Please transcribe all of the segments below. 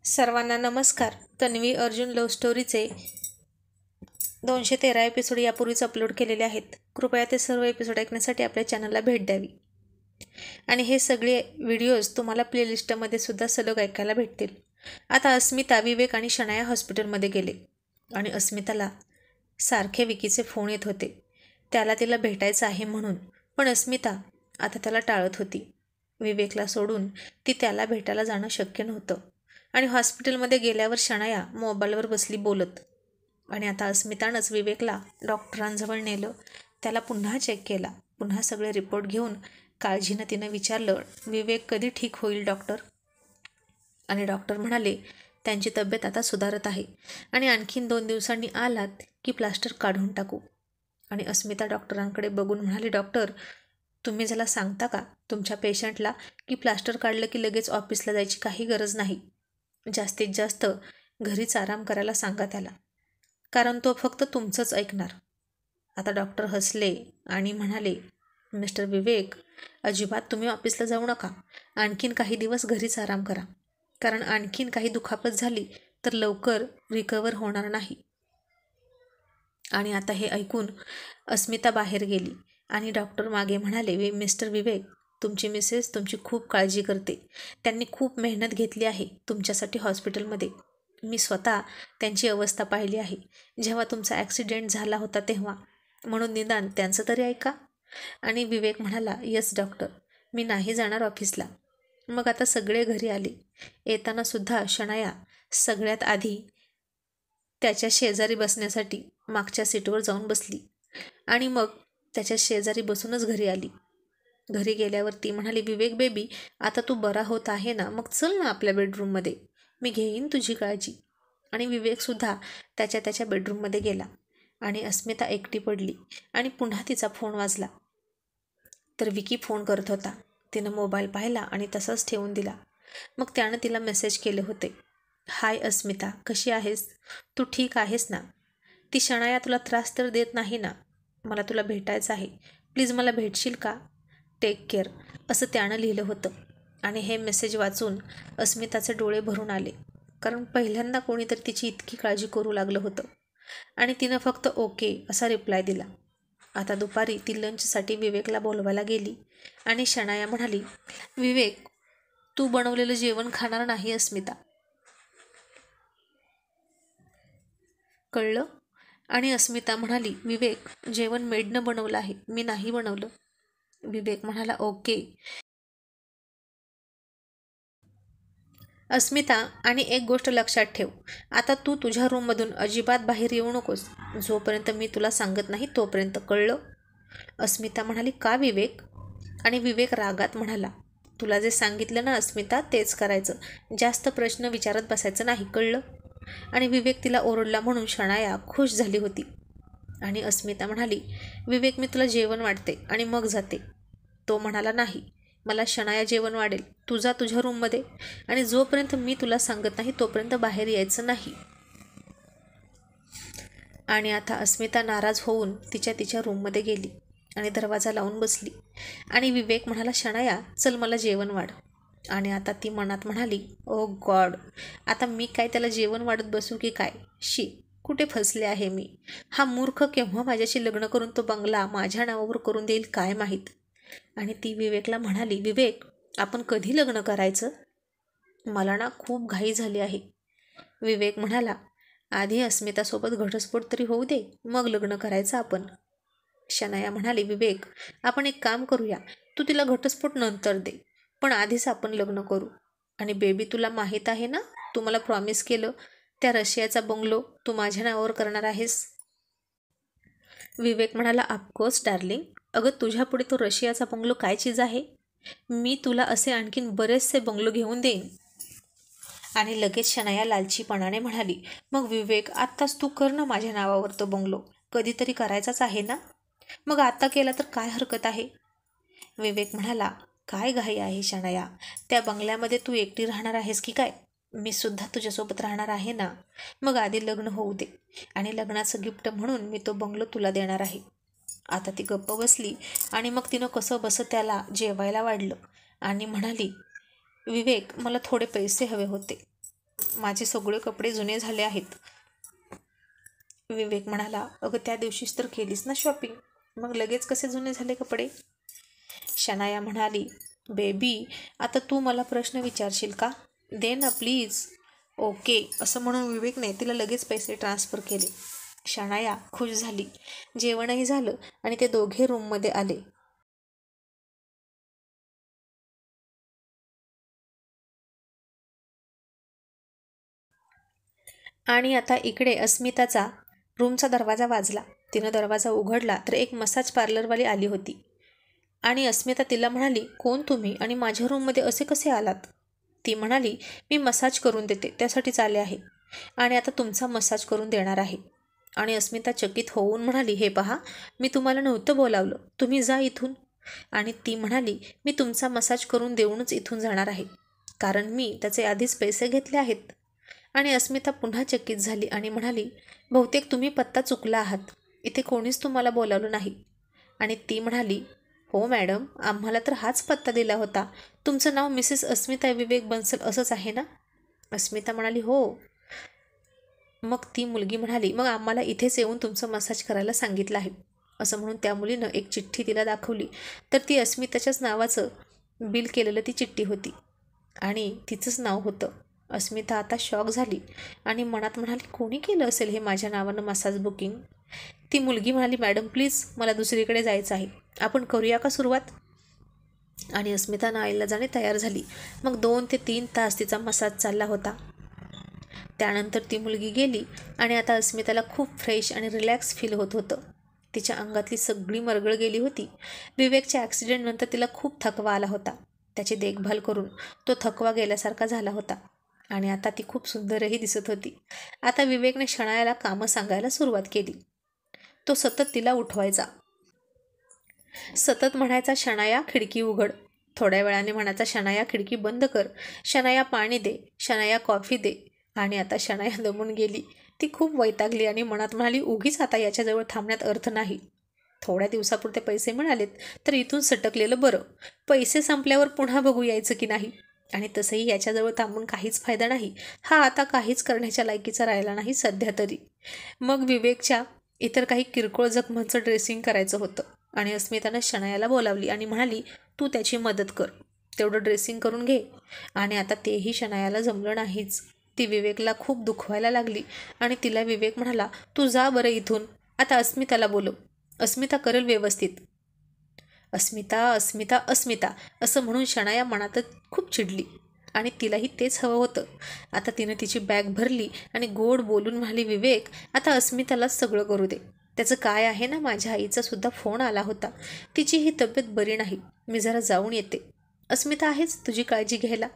सर्वांना नमस्कार. Tanvi Arjun love स्टोरीचे 213 episode यापूर्वीच अपलोड केलेले आहेत. कृपया ते सर्व एपिसोड ऐकण्यासाठी आपल्या चॅनलला भेट द्यावी. आणि हे सगळे व्हिडिओज तुम्हाला प्लेलिस्टमध्ये सुद्धा सलग ऐकायला भेटतील. आता अस्मिता, विवेक आणि शनाया हॉस्पिटलमध्ये गेले आणि अस्मिताला सारखे विकीचे फोन येत होते. तिला भेटायचं आहे म्हणून. पण अस्मिता आता त्याला टाळत होती. विवेकला सोडून ती त्याला भेटायला जाणं शक्य नव्हतं. आणि हॉस्पिटलमध्ये गेल्यावर शनाया मोबाईलवर बसली बोलत. आणि आता अस्मितानंच विवेकला डॉक्टरांजवळ नेलं. त्याला पुन्हा चेक केला. पुन्हा सगळे रिपोर्ट घेऊन काळजीनं तिनं विचारलं, विवेक कधी ठीक होईल डॉक्टर? आणि डॉक्टर म्हणाले, त्यांची तब्येत आता सुधारत आहे आणि आणखीन 2 दिवसांनी आलात की प्लास्टर काढून टाकू. आणि अस्मिता डॉक्टरांकडे बघून म्हणाली, डॉक्टर तुम्ही ज्याला सांगता का तुमच्या पेशंटला की प्लास्टर काढलं की लगेच ऑफिसला जायची काही गरज नाही. जास्तीत जास्त घरीच आराम करायला सांगा त्याला, कारण तो फक्त तुमचंच ऐकणार. आता डॉक्टर हसले आणि म्हणाले, मिस्टर विवेक अजिबात तुम्ही ऑफिसला जाऊ नका. आणखीन काही दिवस घरीच आराम करा, कारण आणखीन काही दुखापत झाली तर लवकर रिकवर होणार नाही. आणि आता हे ऐकून अस्मिता बाहेर गेली आणि डॉक्टर मागे म्हणाले, मिस्टर विवेक तुमची मिसेस तुमची खूप काळजी करते. त्यांनी खूप मेहनत घेतली आहे तुमच्यासाठी हॉस्पिटलमध्ये. मी स्वतः त्यांची अवस्था पाहिली आहे जेव्हा तुमचा ॲक्सिडेंट झाला होता तेव्हा. म्हणून निदान त्यांचं तरी ऐका. आणि विवेक म्हणाला, यस डॉक्टर, मी नाही जाणार ऑफिसला. मग आता सगळे घरी आले. येताना सुद्धा शनाया सगळ्यात आधी त्याच्या शेजारी बसण्यासाठी मागच्या सीटवर जाऊन बसली आणि मग त्याच्या शेजारी बसूनच घरी आली. घरी गेल्यावर ती म्हणाली, विवेक बेबी आता तू बरा होत आहे ना, मग चल ना आपल्या बेडरूममध्ये, मी घेईन तुझी काळजी. आणि विवेकसुद्धा त्याच्या बेडरूममध्ये गेला. आणि अस्मिता एकटी पडली आणि पुन्हा तिचा फोन वाजला. तर विकी फोन करत होता. तिनं मोबाईल पाहिला आणि तसाच ठेवून दिला. मग त्यानं तिला मेसेज केले होते, हाय अस्मिता, कशी आहेस तू? ठीक आहेस ना? ती शनाया तुला त्रास तर देत नाही ना? मला तुला भेटायचं आहे, प्लीज मला भेटशील का? टेक केअर, असं त्यानं लिहिलं होतं. आणि हे मेसेज वाचून अस्मिताचे डोळे भरून आले, कारण पहिल्यांदा कोणीतरी तिची इतकी काळजी करू लागलं होतं. आणि तिनं फक्त ओके असा रिप्लाय दिला. आता दुपारी ती लंचसाठी विवेकला बोलवायला गेली आणि शनाया म्हणाली, विवेक तू बनवलेलं जेवण खाणार नाही अस्मिता, कळलं? आणि अस्मिता म्हणाली, विवेक जेवण मेडनं बनवलं आहे, मी नाही बनवलं. विवेक म्हणाला, ओके. अस्मिता, आणि एक गोष्ट लक्षात ठेव, आता तू तुझ्या रूममधून अजिबात बाहेर येऊ नकोस जोपर्यंत मी तुला सांगत नाही तोपर्यंत, कळलं? अस्मिता म्हणाली, का विवेक? आणि विवेक रागात म्हणाला, तुला जे सांगितलं ना अस्मिता तेच करायचं, जास्त प्रश्न विचारत बसायचं नाही, कळलं? आणि विवेक तिला ओरडला म्हणून शनाया खुश झाली होती. आणि अस्मिता म्हणाली, विवेक मी तुला जेवण वाढते आणि मग जाते. तो म्हणाला, नाही, मला शनाया जेवण वाढेल, तू जा तुझ्या रूममध्ये आणि जोपर्यंत मी तुला सांगत नाही तोपर्यंत बाहेर यायचं नाही. आणि आता अस्मिता नाराज होऊन तिच्या रूममध्ये गेली आणि दरवाजा लावून बसली. आणि विवेक म्हणाला, शनाया चल मला जेवण वाढ. आणि आता ती मनात म्हणाली, ओ गॉड, आता मी काय त्याला जेवण वाढत बसू की काय? शी, कुठे फसले आहे मी. हा मूर्ख केव्हा माझ्याशी लग्न करून तो बंगला माझ्या नावावर करून देईल काय माहीत. आणि ती विवेकला म्हणाली, विवेक आपण कधी लग्न करायचं? मला ना खूप घाई झाली आहे. विवेक म्हणाला, आधी अस्मितासोबत घटस्फोट तरी होऊ दे, मग लग्न करायचं आपण. शनाया म्हणाली, विवेक आपण एक काम करूया, तू तिला घटस्फोट नंतर दे, पण आधीच आपण लग्न करू. आणि बेबी तुला माहीत आहे ना, तू मला प्रॉमिस केलं त्या रशियाचा बंगलो तू माझ्या नावावर करणार आहेस. विवेक म्हणाला, ऑफकोर्स डार्लिंग, अगं तुझ्यापुढे तो रशियाचा बंगलो काय चीज आहे? मी तुला असे आणखीन बरेचसे बंगलो घेऊन देईन. आणि लगेच शनाया लालचीपणाने म्हणाली, मग विवेक आत्ताच तू कर ना माझ्या नावावर तो बंगलो, कधीतरी करायचाच आहे ना, मग आता केला तर काय हरकत आहे? विवेक म्हणाला, काय घाई आहे शनाया, त्या बंगल्यामध्ये तू एकटी राहणार आहेस की काय? मी सुद्धा तुझ्यासोबत राहणार आहे ना. मग आधी लग्न होऊ दे आणि लग्नाचं गिफ्ट म्हणून मी तो बंगलो तुला देणार आहे. आता ती गप्प बसली आणि मग तिनं कसं बसं त्याला जेवायला वाढलं आणि म्हणाली, विवेक मला थोडे पैसे हवे होते. माझे सगळे कपडे जुने झाले आहेत. विवेक म्हणाला, अगं त्या दिवशीच तर केलीस ना शॉपिंग, मग लगेच कसे जुने झाले कपडे? शनाया म्हणाली, बेबी आता तू मला प्रश्न विचारशील का? दे ना प्लीज. ओके असं म्हणून विवेकने तिला लगेच पैसे ट्रान्सफर केले. शनाया खुश झाली. जेवणही झालं आणि ते दोघे रूममध्ये आले. आणि आता इकडे अस्मिताचा रूमचा दरवाजा वाजला. तिनं दरवाजा उघडला तर एक मसाज पार्लरवाली आली होती. आणि अस्मिता तिला म्हणाली, कोण तुम्ही आणि माझ्या रूममध्ये असे कसे आलात? ती म्हणाली, मी मसाज करून देते त्यासाठीच आले आहे आणि आता तुमचा मसाज करून देणार आहे. आणि अस्मिता चकित होऊन म्हणाली, हे पहा मी तुम्हाला नव्हतं बोलावलं, तुम्ही जा इथून. आणि ती म्हणाली, मी तुमचा मसाज करून देऊनच इथून जाणार आहे, कारण मी त्याचे आधीच पैसे घेतले आहेत. आणि अस्मिता पुन्हा चकित झाली आणि म्हणाली, बहुतेक तुम्ही पत्ता चुकला आहात, इथे कोणीच तुम्हाला बोलावलं नाही. आणि ती म्हणाली, हो मॅडम आम्हाला तर हाच पत्ता दिला होता, तुमचं नाव मिसेस अस्मिता विवेक बन्सल असंच आहे ना? अस्मिता म्हणाली, हो. मग ती मुलगी म्हणाली, मग आम्हाला इथेच येऊन तुमचं मसाज करायला सांगितलं आहे. असं म्हणून त्या मुलीनं एक चिठ्ठी तिला दाखवली, तर ती अस्मिताच्याच नावाचं बिल केलेलं ती चिठ्ठी होती आणि तिचंच नाव होतं. अस्मिता आता शॉक झाली आणि मनात म्हणाली, कोणी केलं असेल हे माझ्या नावानं मसाज बुकिंग? ती मुलगी म्हणाली, मॅडम प्लीज मला दुसरीकडे जायचं आहे, आपण करूया का सुरुवात? आणि अस्मिता नाईलाजाने तयार झाली. मग 2 ते 3 तास तिचा मसाज चालला होता. त्यानंतर ती मुलगी गेली आणि आता अस्मिताला खूप फ्रेश आणि रिलॅक्स फील होत होतं. तिच्या अंगातली सगळी मरगळ गेली होती. विवेकच्या ॲक्सिडेंटनंतर तिला खूप थकवा आला होता. त्याची देखभाल करून तो थकवा गेल्यासारखा झाला होता आणि आता ती खूप सुंदरही दिसत होती. आता विवेकने शनायाला कामं सांगायला सुरुवात केली. तो सतत तिला उठवायचा. सतत म्हणायचा, शनाया खिडकी उघड. थोड्या वेळाने म्हणायचा, शनाया खिडकी बंद कर. शनाया पाणी दे. शनाया कॉफी दे. आणि आता शनाया दमून गेली. ती खूप वैतागली आणि मनात म्हणाली, उगीच आता याच्याजवळ थांबण्यात अर्थ नाही. थोड्या दिवसापुरते पैसे मिळालेत तर इथून सटकलेलं बरं. पैसे संपल्यावर पुन्हा बघू यायचं की नाही. आणि तसंही याच्याजवळ थांबून काहीच फायदा नाही. हा आता काहीच करण्याच्या लायकीचा राहिला नाही सध्या तरी. मग विवेकच्या इतर काही किरकोळ जखमांचं ड्रेसिंग करायचं होतं आणि अस्मितानं शनायाला बोलावली आणि म्हणाली, तू त्याची मदत कर, तेवढं ड्रेसिंग करून घे. आणि आता तेही शनायाला जमलं नाहीच. ती विवेकला खूप दुखवायला लागली आणि तिला विवेक म्हणाला, तू जा बरं इथून, आता अस्मिताला बोलव, अस्मिता करेल व्यवस्थित. अस्मिता अस्मिता अस्मिता असं म्हणून शनाया मनातच खूप चिडली आणि तिलाही तेच हवं होतं. आता तिनं तिची बॅग भरली आणि गोड बोलून म्हणाली, विवेक आता अस्मितालाच सगळं करू दे. त्याचं काय आहे ना, माझ्या आईचा सुद्धा फोन आला होता, तिचीही तब्येत बरी नाही, मी जरा जाऊन येते. अस्मिता आहेच तुझी काळजी घ्यायला,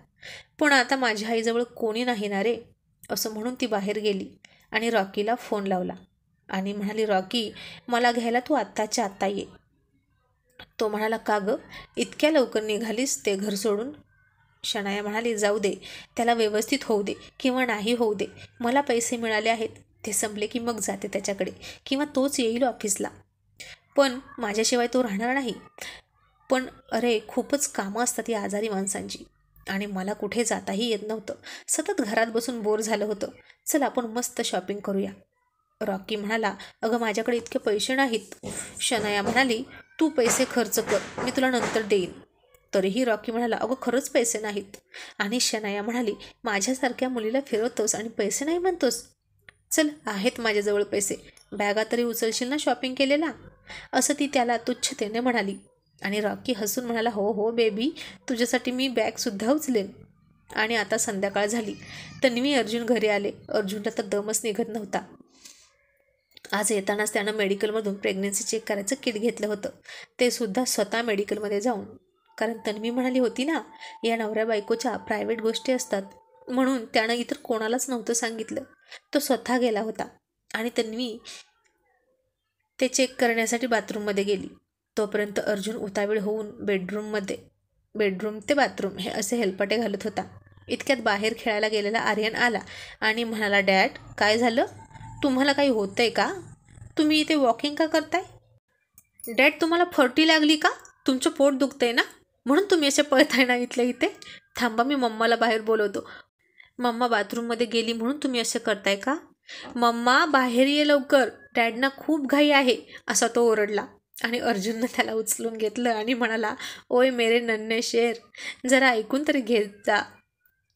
पण आता माझ्या आईजवळ कोणी नाही ना रे. असं म्हणून ती बाहेर गेली आणि रॉकीला फोन लावला आणि म्हणाली, रॉकी मला घ्यायला तू आत्ताच्या आत्ता ये. तो म्हणाला, का गं इतक्या लवकर निघालीस ते घर सोडून? शनाया म्हणाली, जाऊ दे, त्याला व्यवस्थित होऊ दे किंवा नाही होऊ दे, मला पैसे मिळाले आहेत, ते संपले की मग जाते त्याच्याकडे किंवा तोच येईल ऑफिसला, पण माझ्याशिवाय तो राहणार नाही. पण अरे खूपच कामं असतात या आजारी माणसांची आणि मला कुठे जाताही येत नव्हतं, सतत घरात बसून बोर झालं होतं. चल आपण मस्त शॉपिंग करूया. रॉकी म्हणाला, अगं माझ्याकडे इतके पैसे नाहीत. शनाया म्हणाली, तू पैसे खर्च कर, मी तुला नंतर देईन. तरीही रॉकी म्हणाला, अगं खरंच पैसे नाहीत. आणि शनाया म्हणाली, माझ्यासारख्या मुलीला फिरवतोस आणि पैसे नाही म्हणतोस? चल आहेत माझ्याजवळ पैसे, बॅगा तरी उचलशील ना शॉपिंग केलेला, असं ती त्याला तुच्छतेने म्हणाली. आणि रॉकी हसून म्हणाला, हो हो बेबी, तुझ्यासाठी मी बॅगसुद्धा उचलेन. आणि आता संध्याकाळ झाली. तन्वी अर्जुन घरी आले. अर्जुनला तर दमच निघत नव्हता. आज येतानाच त्यानं मेडिकलमधून प्रेग्नन्सी चेक करायचं किट घेतलं होतं, ते सुद्धा स्वतः मेडिकलमध्ये जाऊन. कारण तन्वी म्हणाली होती ना, या नवऱ्या बायकोच्या प्रायव्हेट गोष्टी असतात, म्हणून त्यानं इतर कोणालाच नव्हतं सांगितलं. तो स्वतः गेला होता आणि तन्वी ते चेक करण्यासाठी बाथरूममध्ये गेली. तोपर्यंत अर्जुन उतावीळ होऊन बेडरूम ते बाथरूम हे असे हेलपाटे घालत होता. इतक्यात बाहेर खेळायला गेलेला आर्यन आला आणि म्हणाला, डॅड काय झालं, तुम्हाला काही होतंय का? तुम्ही इथे वॉकिंग का करताय? डॅड तुम्हाला फर्टी लागली का? तुमचं पोट दुखतंय ना, म्हणून तुम्ही असे पळताय ना इथल्या इथे? थांबा मी मम्माला बाहेर बोलवतो. मम्मा बाथरूममध्ये गेली म्हणून तुम्ही असं करताय का? मम्मा बाहेर ये लवकर, डॅडना खूप घाई आहे, असा तो ओरडला. आणि अर्जुननं त्याला उचलून घेतलं आणि म्हणाला, ओय मेरे नन्हे शेर, जरा ऐकून तरी घेत जा.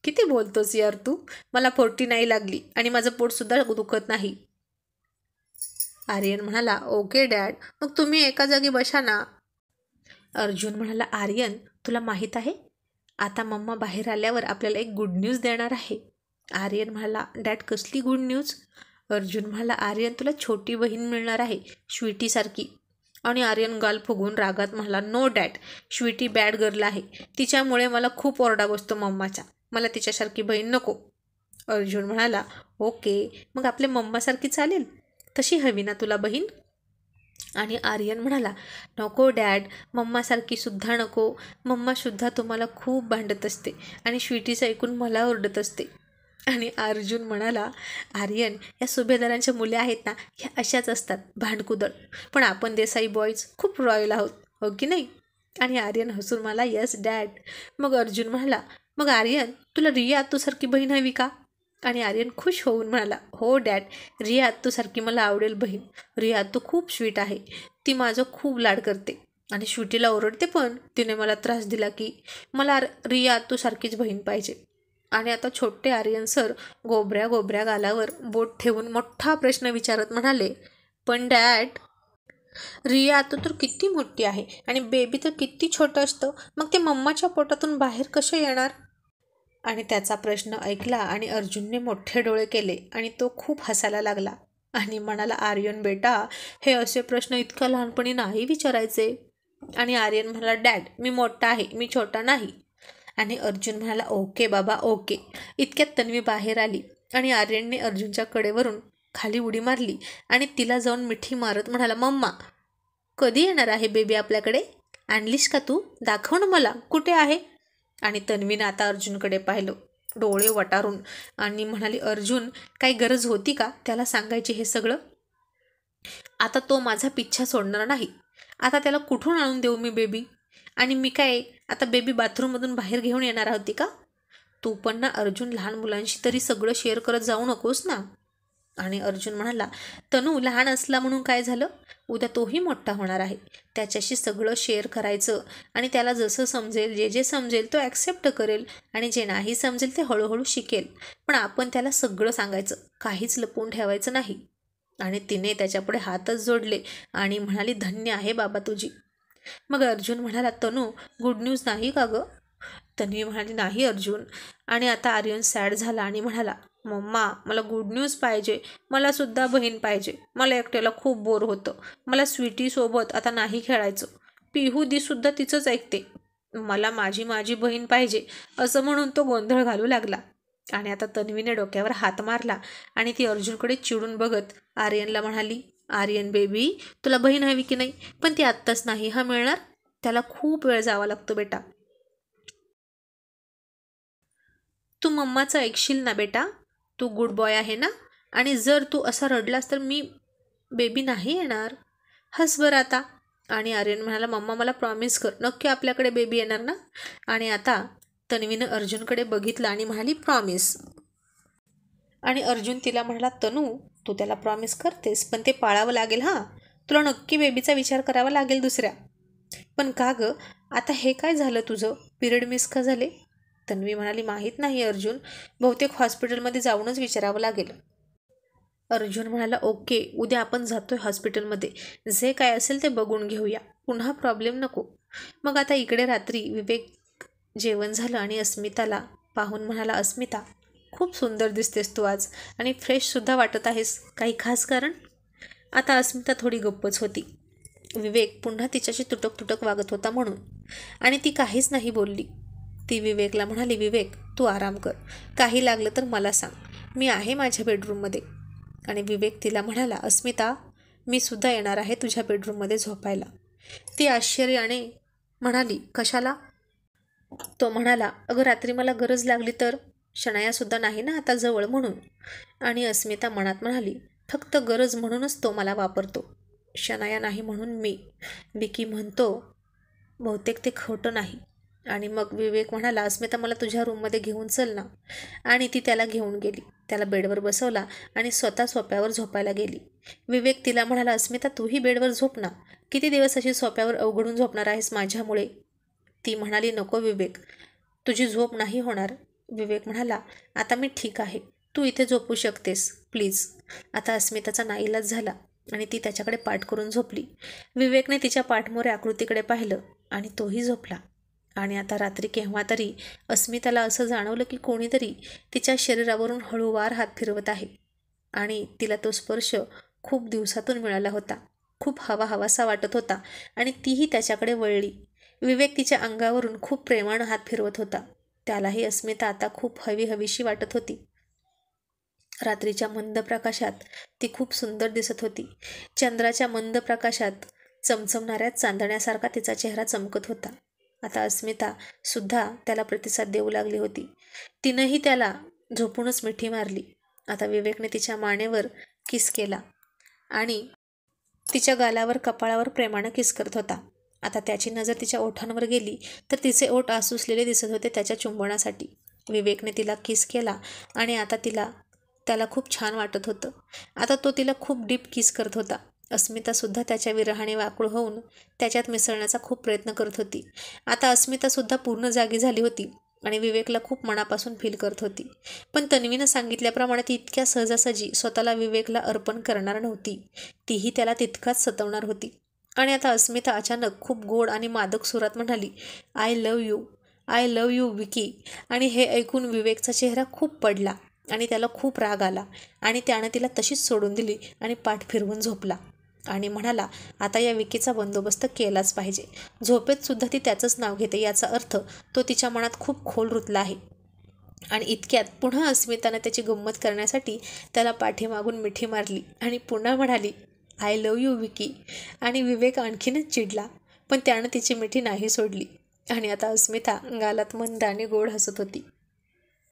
किती बोलतोस यार तू? मला 49 लागली आणि माझं पोटसुद्धा दुखत नाही. आर्यन म्हणाला, ओके डॅड, मग तुम्ही एका जागी बसा ना. अर्जुन म्हणाला, आर्यन तुला माहीत आहे, आता मम्मा बाहेर आल्यावर आपल्याला एक गुड न्यूज देणार आहे. आर्यन म्हणाला, डॅड कसली गुड न्यूज? अर्जुन म्हणाला, आर्यन तुला छोटी बहीण मिळणार आहे, श्वीटीसारखी. आणि आर्यन गाल फुगून रागात म्हणाला, नो डॅड, श्वीटी बॅड गर्ल आहे, तिच्यामुळे मला खूप ओरडा बसतो मम्माचा, मला तिच्यासारखी बहीण नको. अर्जुन म्हणाला, ओके, मग आपल्या मम्मासारखी चालेल, तशी हवी ना तुला बहीण? आणि आर्यन म्हणाला, नको डॅड, मम्मासारखी सुद्धा नको, मम्मासुद्धा तुम्हाला खूप भांडत असते आणि श्वीटीचं ऐकून मला ओरडत असते. आणि अर्जुन म्हणाला, आर्यन या सुभेदारांच्या मुले आहेत ना, ह्या अशाच असतात, भांडकुदळ, पण आपण देसाई बॉईज खूप रॉयल आहोत, हो की नाही? आणि आर्यन हसून म्हणाला, येस डॅड. मग अर्जुन म्हणाला, मग आर्यन तुला रिया आत्तूसारखी बहीण हवी का? आणि आर्यन खुश होऊन म्हणाला, हो डॅड, रिया आत्तूसारखी मला आवडेल बहीण. रिया आत्तू खूप स्वीट आहे, ती माझं खूप लाड करते आणि श्वीटीला ओरडते पण, तिने मला त्रास दिला की. मला रिया आत्तूसारखीच बहीण पाहिजे. आणि आता छोटे आर्यन सर गोबऱ्या गोबऱ्या गालावर बोट ठेवून मोठा प्रश्न विचारत म्हणाले, पण डॅड, रिया आत्तू तर किती मोठी आहे आणि बेबी तर किती छोटं असतं, मग ते मम्माच्या पोटातून बाहेर कसे येणार? आणि त्याचा प्रश्न ऐकला आणि अर्जुनने मोठे डोळे केले आणि तो खूप हसायला लागला आणि म्हणाला, आर्यन बेटा, हे असे प्रश्न इतक्या लहानपणी नाही विचारायचे. आणि आर्यन म्हणाला, डॅड, मी मोठा आहे, मी छोटा नाही. आणि अर्जुन म्हणाला, ओके बाबा, ओके. इतक्यात तन्वी बाहेर आली आणि आर्यनने अर्जुनच्या कडेवरून खाली उडी मारली आणि तिला जाऊन मिठी मारत म्हणाला, मम्मा, कधी येणार आहे बेबी आपल्याकडे? आणलीस का तू? दाखव ना मला, कुठे आहे? आणि तन्वीनं आता अर्जुनकडे पाहिलं डोळे वटारून आणि म्हणाली, अर्जुन, काही गरज होती का त्याला सांगायची हे सगळं? आता तो माझा पिच्छा सोडणार नाही, आता त्याला कुठून आणून देऊ मी बेबी? आणि मी काय आता बेबी बाथरूममधून बाहेर घेऊन येणार होती का? तू पण ना अर्जुन, लहान मुलांशी तरी सगळं शेअर करत जाऊ नकोस ना. आणि अर्जुन म्हणाला, तनू लहान असला म्हणून काय झालं, उद्या तोही मोठा होणार आहे, त्याच्याशी सगळं शेअर करायचं आणि त्याला जसं समजेल, जे जे समजेल तो ॲक्सेप्ट करेल आणि जे नाही समजेल ते हळूहळू शिकेल, पण आपण त्याला सगळं सांगायचं, काहीच लपवून ठेवायचं नाही. आणि तिने त्याच्यापुढे हातच जोडले आणि म्हणाली, धन्य आहे बाबा तुझी. मग अर्जुन म्हणाला, तनू, गुड न्यूज नाही का गं? तन्वी म्हणाली, नाही अर्जुन. आणि आता आर्यन सॅड झाला आणि म्हणाला, मम्मा, मला गुड न्यूज पाहिजे, मला सुद्धा बहीण पाहिजे, मला एकट्याला खूप बोर होतं, मला स्वीटीसोबत आता नाही खेळायचं, पिहू सुद्धा तिचंच ऐकते, मला माझी माझी बहीण पाहिजे, असं म्हणून तो गोंधळ घालू लागला. आणि आता तन्वीने डोक्यावर हात मारला आणि ती अर्जुनकडे चिडून बघत आर्यनला म्हणाली, आर्यन बेबी, तुला बहीण हवी की नाही? पण ती आत्ताच नाही हा मिळणार, त्याला खूप वेळ जावा लागतो बेटा. तू मम्माचं ऐकशील ना बेटा, तू गुड बॉय आहे ना, आणि जर तू असा रडलास तर मी बेबी नाही येणार, हस बरं आता. आणि आर्यन म्हणाला, मम्मा मला प्रॉमिस कर, नक्की आपल्याकडे बेबी येणार ना? आणि आता तन्वीनं अर्जुनकडे बघितलं आणि म्हणाली, प्रॉमिस. आणि अर्जुन तिला म्हणाला, तनू, तू त्याला प्रॉमिस करतेस पण ते पाळावं लागेल हां, तुला नक्की बेबीचा विचार करावा लागेल दुसऱ्या. पण का गं, आता हे काय झालं तुझं, पिरियड मिस का झाले? तन्वी म्हणाली, माहीत नाही अर्जुन, बहुतेक हॉस्पिटलमध्ये जाऊनच विचारावं लागेल. अर्जुन म्हणाला, ओके, उद्या आपण जातोय हॉस्पिटलमध्ये, जे काय असेल ते बघून घेऊया, पुन्हा प्रॉब्लेम नको. मग आता इकडे रात्री विवेक जेवण झालं आणि अस्मिताला पाहून म्हणाला, अस्मिता, खूप सुंदर दिसतेस तू आज आणि फ्रेशसुद्धा वाटत आहेस, काही खास कारण? आता अस्मिता थोडी गप्पच होती, विवेक पुन्हा तिच्याशी तुटक तुटक वागत होता म्हणून, आणि ती काहीच नाही बोलली. ती विवेकला म्हणाली, विवेक, तू आराम कर, काही लागलं तर मला सांग, मी आहे माझ्या बेडरूममध्ये. आणि विवेक तिला म्हणाला, अस्मिता, मी सुद्धा येणार आहे तुझ्या बेडरूममध्ये झोपायला. ती आश्चर्याने म्हणाली, कशाला? तो म्हणाला, अगं रात्री मला गरज लागली तर, शनायासुद्धा नाही ना आता जवळ म्हणून. आणि अस्मिता मनात म्हणाली, फक्त गरज म्हणूनच तो मला वापरतो, शनाया नाही म्हणून मी. विकी म्हणतो बहुतेक ते खोटं नाही. आणि मग विवेक म्हणाला, अस्मिता मला तुझ्या रूममध्ये घेऊन चल ना. आणि ती त्याला घेऊन गेली. त्याला बेडवर बसवला आणि स्वतः सोफ्यावर झोपायला गेली. विवेक तिला म्हणाला, अस्मिता तूही बेडवर झोप ना. किती दिवस अशी सोफ्यावर अवघडून झोपणार आहेस माझ्यामुळे. ती म्हणाली, नको विवेक, तुझी झोप नाही होणार. विवेक म्हणाला, आता मी ठीक आहे, तू इथे झोपू शकतेस प्लीज. आता अस्मिताचा नाईलाज झाला आणि ती त्याच्याकडे पाठ करून झोपली. विवेकने तिच्या पाठमोऱ्या आकृतीकडे पाहिलं आणि तोही झोपला. आणि आता रात्री केव्हा तरी अस्मिताला असं जाणवलं की कोणीतरी तिच्या शरीरावरून हळूवार हात फिरवत आहे. आणि तिला तो स्पर्श खूप दिवसातून मिळाला होता. खूप हवाहवासा वाटत होता आणि तीही त्याच्याकडे वळली. विवेक तिच्या अंगावरून खूप प्रेमानं हात फिरवत होता. त्यालाही अस्मिता आता खूप हवीशी वाटत होती. रात्रीच्या मंद प्रकाशात ती खूप सुंदर दिसत होती. चंद्राच्या मंद प्रकाशात चमचमणाऱ्या चांदण्यासारखा तिचा चेहरा चमकत होता. आता अस्मिता सुद्धा त्याला प्रतिसाद देऊ लागली होती. तिनंही त्याला झोपूनच मिठी मारली. आता विवेकने तिच्या मानेवर किस केला आणि तिच्या गालावर कपाळावर प्रेमानं किस करत होता. आता त्याची नजर तिच्या ओठांवर गेली तर तिचे ओठ आसुसलेले दिसत होते त्याच्या चुंबनासाठी. विवेकने तिला किस केला आणि आता त्याला खूप छान वाटत होतं. आता तो तिला खूप डीप किस करत होता. अस्मितासुद्धा त्याच्या विरहाने व्याकुळ होऊन त्याच्यात मिसळण्याचा खूप प्रयत्न करत होती. आता अस्मितासुद्धा पूर्ण जागी झाली होती आणि विवेकला खूप मनापासून फील करत होती. पण तन्वीनं सांगितल्याप्रमाणे ती इतक्या सहजासहजी स्वतःला विवेकला अर्पण करणार नव्हती. तीही त्याला तितकाच सतवणार होती. आणि आता अस्मिता अचानक खूप गोड आणि मादक सुरात म्हणाली, आय लव यू विकी. आणि हे ऐकून विवेकचा चेहरा खूप पडला आणि त्याला खूप राग आला आणि त्यानं तिला तशीच सोडून दिली आणि पाठ फिरवून झोपला. आणि म्हणाला, आता या विकीचा बंदोबस्त केलाच पाहिजे. झोपेत सुद्धा ती त्याचंच नाव घेते, याचा अर्थ तो तिच्या मनात खूप खोल रुतला आहे. आणि इतक्यात पुन्हा अस्मितानं त्याची गंमत करण्यासाठी त्याला पाठीमागून मिठी मारली आणि पुन्हा म्हणाली, आय लव यू विकी. आणि विवेक आणखीनच चिडला, पण त्यानं तिची मिठी नाही सोडली. आणि आता अस्मिता गालात मंद आणि गोड हसत होती.